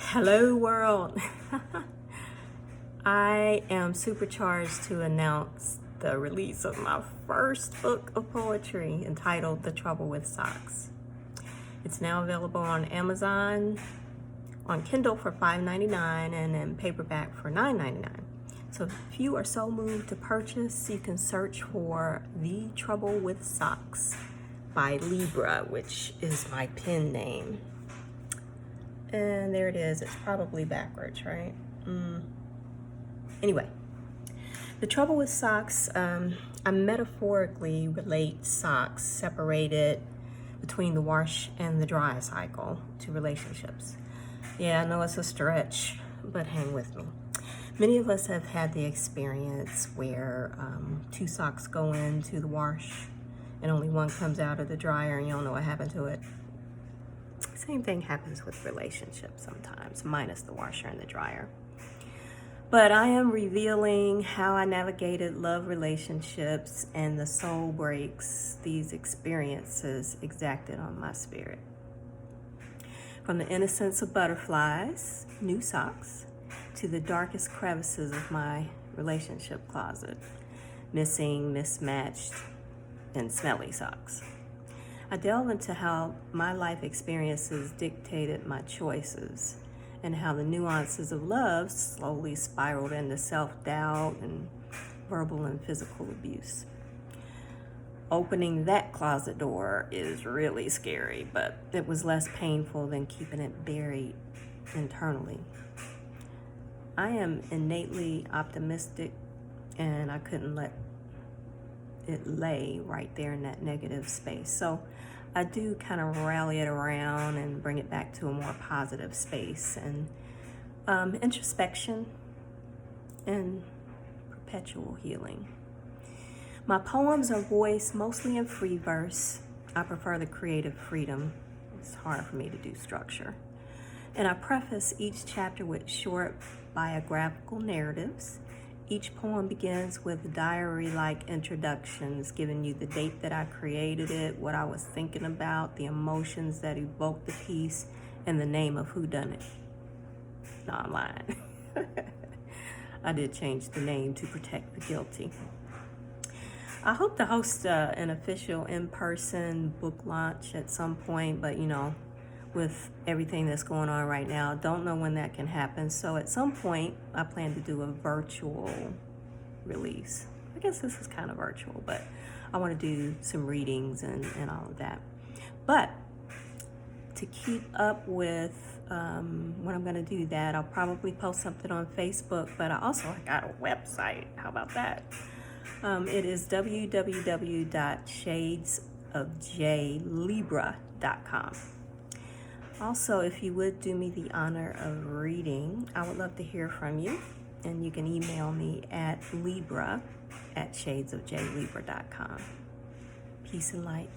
Hello world. I am supercharged to announce the release of my first book of poetry entitled The Trouble with Socks. It's now available on Amazon, on Kindle for $5.99 and in paperback for $9.99. So if you are so moved to purchase, you can search for The Trouble with Socks by Libra, which is my pen name. And there it is. It's probably backwards, right? Anyway, The Trouble with Socks, I metaphorically relate socks separated between the wash and the dry cycle to relationships. Yeah, I know it's a stretch, but hang with me. Many of us have had the experience where two socks go into the wash and only one comes out of the dryer and you don't know what happened to it. Same thing happens with relationships sometimes, minus the washer and the dryer. But I am revealing how I navigated love relationships and the soul breaks these experiences exacted on my spirit. From the innocence of butterflies, new socks, to the darkest crevices of my relationship closet, missing, mismatched, and smelly socks. I delve into how my life experiences dictated my choices and how the nuances of love slowly spiraled into self-doubt and verbal and physical abuse. Opening that closet door is really scary, but it was less painful than keeping it buried internally. I am innately optimistic, and I couldn't let it lay right there in that negative space. So I do kind of rally it around and bring it back to a more positive space, and introspection and perpetual healing. My poems are voiced mostly in free verse. I prefer the creative freedom. It's hard for me to do structure. And I preface each chapter with short biographical narratives. Each poem begins with diary-like introductions, giving you the date that I created it, what I was thinking about, the emotions that evoked the piece, and the name of who done it. No, I'm lying. I did change the name to protect the guilty. I hope to host an official in-person book launch at some point, but with everything that's going on right now, don't know when that can happen. So at some point, I plan to do a virtual release. I guess this is kind of virtual, but I want to do some readings and all of that. But to keep up with when I'm going to do that, I'll probably post something on Facebook, but I also got a website. How about that? It is www.shadesofjlibra.com. Also, if you would do me the honor of reading, I would love to hear from you. And you can email me at libra@shadesofjlibra.com. Peace and light.